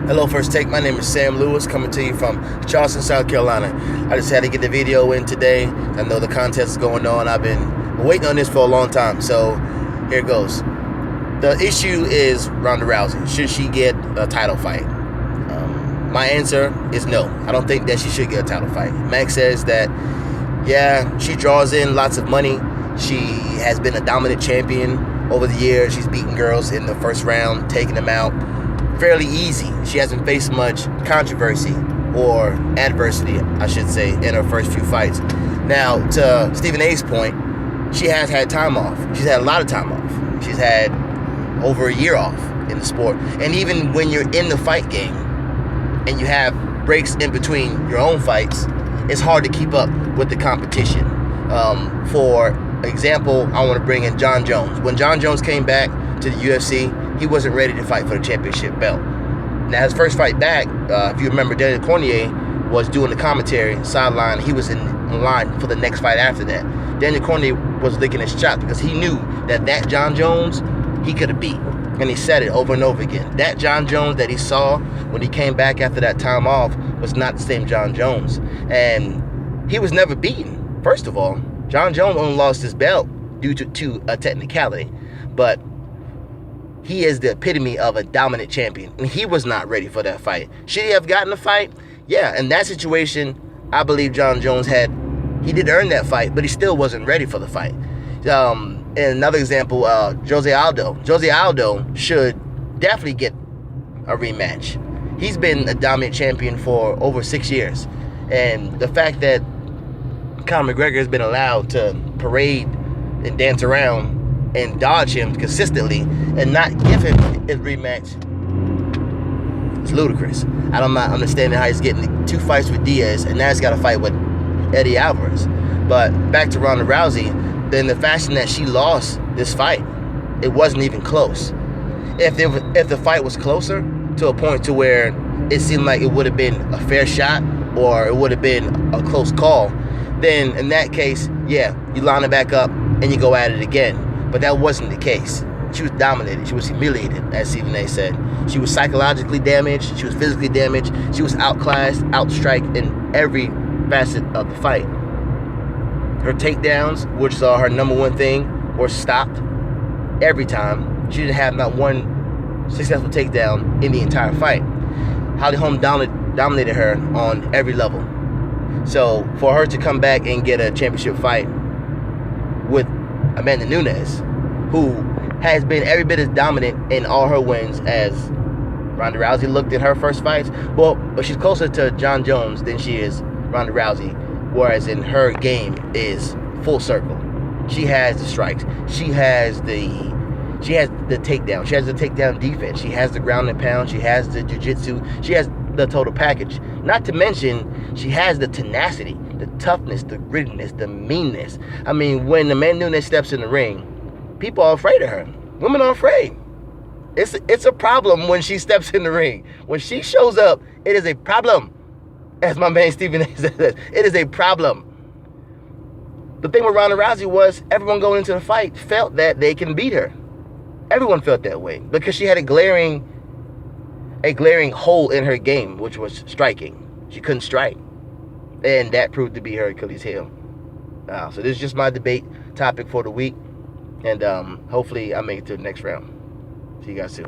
Hello, First Take. My name is Sam Lewis, coming to you from Charleston, South Carolina. I just had to get the video in today. I know the contest is going on. I've been waiting on this for a long time, so here it goes. The issue is Ronda Rousey. Should she get a title fight? My answer is no. I don't think that she should get a title fight. Max says that, yeah, she draws in lots of money. She has been a dominant champion over the years. She's beaten girls in the first round, taking them out fairly easy. She hasn't faced much controversy or adversity, I should say, in her first few fights. Now, to Stephen A's point, she has had time off. She's had a lot of time off. She's had over a year off in the sport. And even when you're in the fight game and you have breaks in between your own fights, it's hard to keep up with the competition. For example, I want to bring in Jon Jones. When Jon Jones came back to the UFC, he wasn't ready to fight for the championship belt. Now, his first fight back, if you remember, Daniel Cormier was doing the commentary sideline. He was in line for the next fight after that. Daniel Cormier was licking his chops because he knew that Jon Jones, he could have beat. And he said it over and over again. That Jon Jones that he saw when he came back after that time off was not the same Jon Jones. And he was never beaten. First of all, Jon Jones only lost his belt due to a technicality. But he is the epitome of a dominant champion, and he was not ready for that fight. Should he have gotten the fight? Yeah, in that situation, I believe Jon Jones he did earn that fight, but he still wasn't ready for the fight. And another example, Jose Aldo. Jose Aldo should definitely get a rematch. He's been a dominant champion for over 6 years, and the fact that Conor McGregor has been allowed to parade and dance around and dodge him consistently and not give him his rematch, it's ludicrous. I'm not understanding how he's getting 2 fights with Diaz and now he's got a fight with Eddie Alvarez. But back to Ronda Rousey, in the fashion that she lost this fight, it wasn't even close. If the fight was closer to a point to where it seemed like it would have been a fair shot or it would have been a close call, then in that case, yeah, you line it back up and you go at it again. But that wasn't the case. She was dominated. She was humiliated, as Stephen A said. She was psychologically damaged. She was physically damaged. She was outclassed, outstriked in every facet of the fight. Her takedowns, which are her number one thing, were stopped every time. She didn't have not one successful takedown in the entire fight. Holm dominated her on every level. So for her to come back and get a championship fight with Amanda Nunes, who has been every bit as dominant in all her wins as Ronda Rousey looked in her first fights. Well, but she's closer to Jon Jones than she is Ronda Rousey, whereas in her game is full circle. She has the strikes. She has the takedown. She has the takedown defense. She has the ground and pound. She has the jiu-jitsu. She has the total package. Not to mention, she has the tenacity, the toughness, the grittiness, the meanness. I mean, when Amanda Nunes steps in the ring, people are afraid of her. Women are afraid. It's a problem when she steps in the ring. When she shows up, it is a problem. As my man Stephen A says, it is a problem. The thing with Ronda Rousey was everyone going into the fight felt that they can beat her. Everyone felt that way because she had a glaring hole in her game, which was striking. She couldn't strike. And that proved to be her Achilles heel. So this is just my debate topic for the week. And hopefully I make it to the next round. See you guys soon.